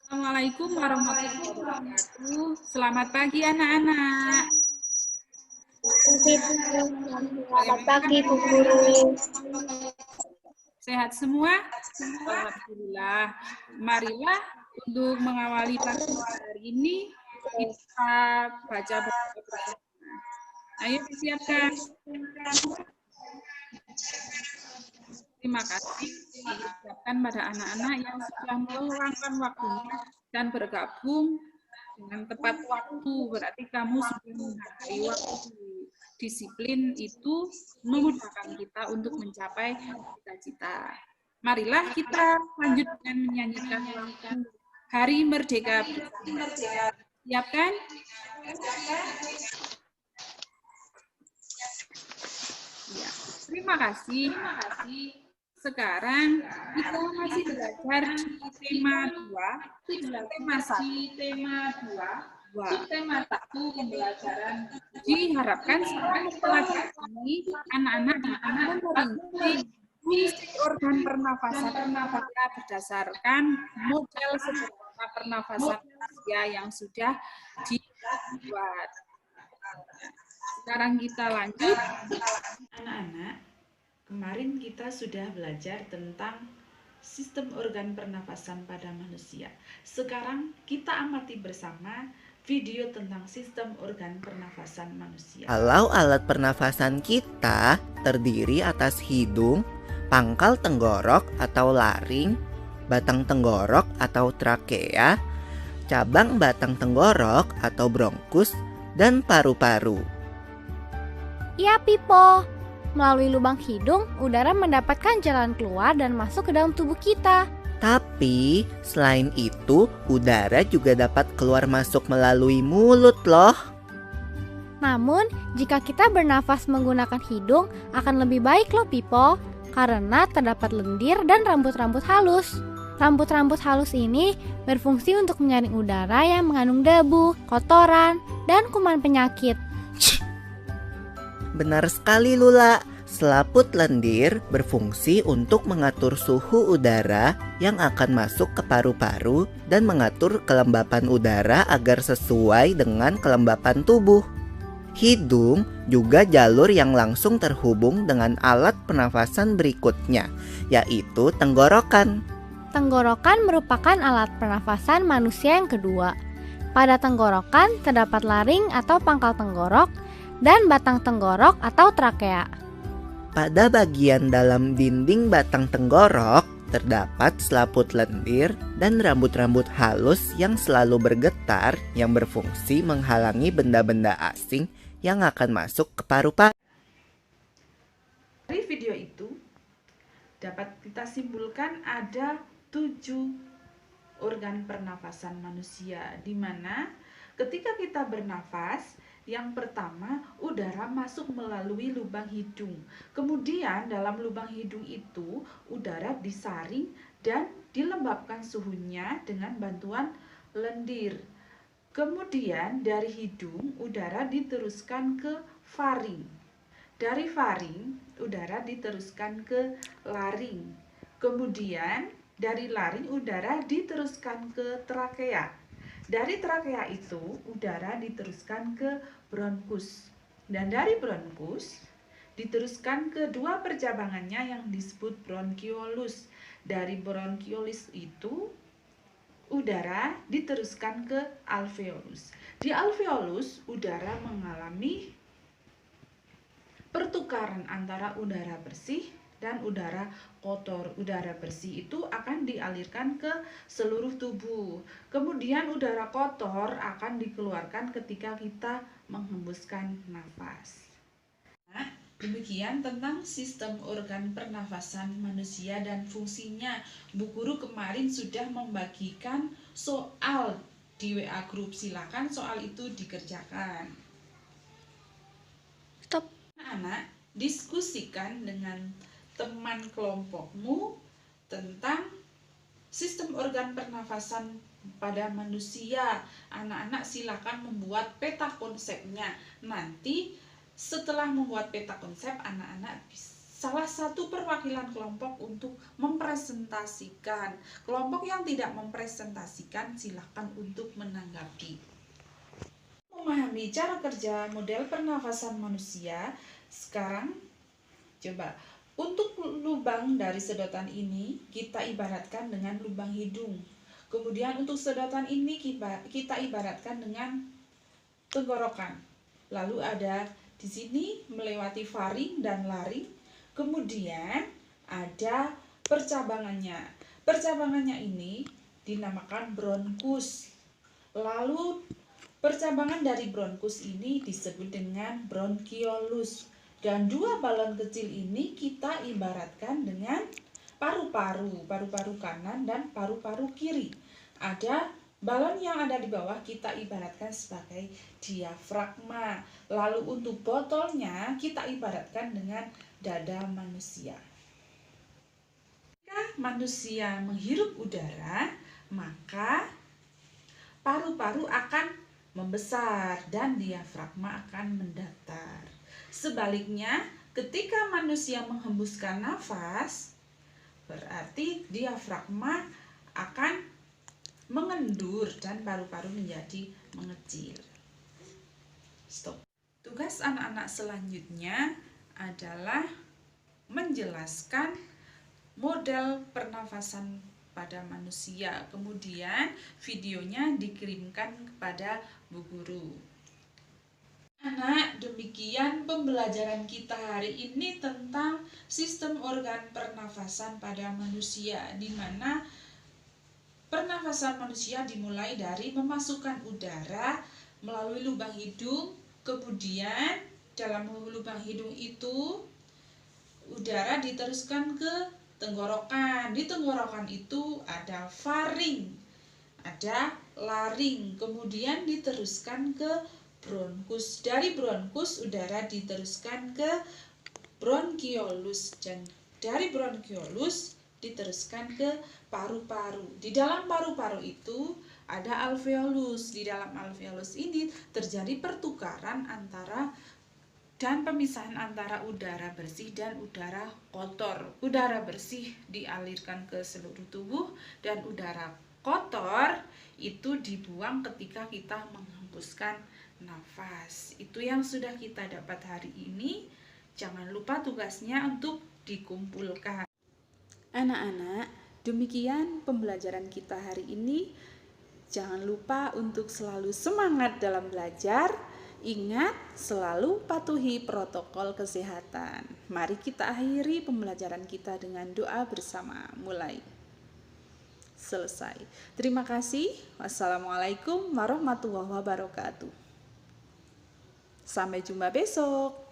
Assalamualaikum warahmatullahi wabarakatuh. Selamat pagi anak-anak. Selamat pagi, Bu Guru. Sehat semua? Alhamdulillah. Marilah untuk mengawali pagi hari ini kita baca bersama. Ayo disiapkan. Terima kasih diucapkan pada anak-anak yang sudah meluangkan waktunya dan bergabung dengan tepat waktu. Berarti kamu sudah menghargai waktu. Disiplin itu memudahkan kita untuk mencapai cita-cita. Marilah kita lanjut dengan menyanyikan lagu Hari Merdeka bersama. Siapkan? Ya, terima kasih. Sekarang kita masih belajar di tema 2, tema 1. Tema 1 pembelajaran. Diharapkan setelah pelajaran ini anak-anak dapat mempelajari fungsi organ pernafasan berdasarkan model sederhana pernafasan manusia yang sudah dibuat. Sekarang kita lanjut. Anak-anak, kemarin kita sudah belajar tentang sistem organ pernafasan pada manusia. Sekarang kita amati bersama video tentang sistem organ pernafasan manusia. Kalau alat pernafasan kita terdiri atas hidung, pangkal tenggorok atau laring, batang tenggorok atau trakea, cabang batang tenggorok atau bronkus, dan paru-paru. Iya, Pipo. Melalui lubang hidung, udara mendapatkan jalan keluar dan masuk ke dalam tubuh kita. Tapi selain itu, udara juga dapat keluar masuk melalui mulut loh. Namun, jika kita bernafas menggunakan hidung, akan lebih baik loh, Pipo. Karena terdapat lendir dan rambut-rambut halus. Rambut-rambut halus ini berfungsi untuk menyaring udara yang mengandung debu, kotoran, dan kuman penyakit. Benar sekali, Lula. Selaput lendir berfungsi untuk mengatur suhu udara yang akan masuk ke paru-paru dan mengatur kelembapan udara agar sesuai dengan kelembapan tubuh. Hidung juga jalur yang langsung terhubung dengan alat pernafasan berikutnya, yaitu tenggorokan. Tenggorokan merupakan alat pernafasan manusia yang kedua. Pada tenggorokan terdapat laring atau pangkal tenggorok dan batang tenggorok atau trakea. Pada bagian dalam dinding batang tenggorok terdapat selaput lendir dan rambut-rambut halus yang selalu bergetar yang berfungsi menghalangi benda-benda asing yang akan masuk ke paru-paru. Dari video itu dapat kita simpulkan ada 7 organ pernafasan manusia, di mana ketika kita bernafas, yang pertama, udara masuk melalui lubang hidung. Kemudian dalam lubang hidung itu, udara disaring dan dilembabkan suhunya dengan bantuan lendir. Kemudian dari hidung, udara diteruskan ke faring. Dari faring, udara diteruskan ke laring. Kemudian dari laring, udara diteruskan ke trakea. Dari trakea itu, udara diteruskan ke bronkus. Dan dari bronkus, diteruskan ke dua percabangannya yang disebut bronkiolus. Dari bronkiolus itu, udara diteruskan ke alveolus. Di alveolus, udara mengalami pertukaran antara udara bersih dan udara kotor. Udara bersih itu akan dialirkan ke seluruh tubuh. Kemudian udara kotor akan dikeluarkan ketika kita menghembuskan nafas. Nah, demikian tentang sistem organ pernafasan manusia dan fungsinya. Bu Guru kemarin sudah membagikan soal di WA Group. Silakan soal itu dikerjakan. Stop. Anak-anak, diskusikan dengan teman kelompokmu tentang sistem organ pernafasan pada manusia. Anak-anak silakan membuat peta konsepnya. Nanti setelah membuat peta konsep, anak-anak salah satu perwakilan kelompok untuk mempresentasikan. Kelompok yang tidak mempresentasikan silakan untuk menanggapi. Memahami cara kerja model pernafasan manusia, sekarang coba untuk lubang dari sedotan ini kita ibaratkan dengan lubang hidung. Kemudian untuk sedotan ini kita ibaratkan dengan tenggorokan. Lalu ada di sini melewati faring dan laring. Kemudian ada percabangannya. Percabangannya ini dinamakan bronkus. Lalu percabangan dari bronkus ini disebut dengan bronkiolus. Dan dua balon kecil ini kita ibaratkan dengan paru-paru kanan dan paru-paru kiri. Ada balon yang ada di bawah kita ibaratkan sebagai diafragma. Lalu untuk botolnya kita ibaratkan dengan dada manusia. Jika manusia menghirup udara, maka paru-paru akan membesar dan diafragma akan mendatar. Sebaliknya, ketika manusia menghembuskan nafas, berarti diafragma akan mengendur dan paru-paru menjadi mengecil. Stop. Tugas anak-anak selanjutnya adalah menjelaskan model pernafasan pada manusia. Kemudian videonya dikirimkan kepada Bu Guru. Anak, demikian pembelajaran kita hari ini tentang sistem organ pernafasan pada manusia, di mana pernafasan manusia dimulai dari memasukkan udara melalui lubang hidung, kemudian dalam lubang hidung itu udara diteruskan ke tenggorokan. Di tenggorokan itu ada faring, ada laring, kemudian diteruskan ke bronkus. Dari bronkus udara diteruskan ke bronkiolus, dan dari bronkiolus diteruskan ke paru-paru. Di dalam paru-paru itu ada alveolus. Di dalam alveolus ini terjadi pertukaran antara dan pemisahan antara udara bersih dan udara kotor. Udara bersih dialirkan ke seluruh tubuh dan udara kotor itu dibuang ketika kita menghembuskan nafas. Itu yang sudah kita dapat hari ini. Jangan lupa tugasnya untuk dikumpulkan. Anak-anak, demikian pembelajaran kita hari ini. Jangan lupa untuk selalu semangat dalam belajar. Ingat, selalu patuhi protokol kesehatan. Mari kita akhiri pembelajaran kita dengan doa bersama. Mulai. Selesai. Terima kasih. Wassalamualaikum warahmatullahi wabarakatuh. Sampai jumpa besok.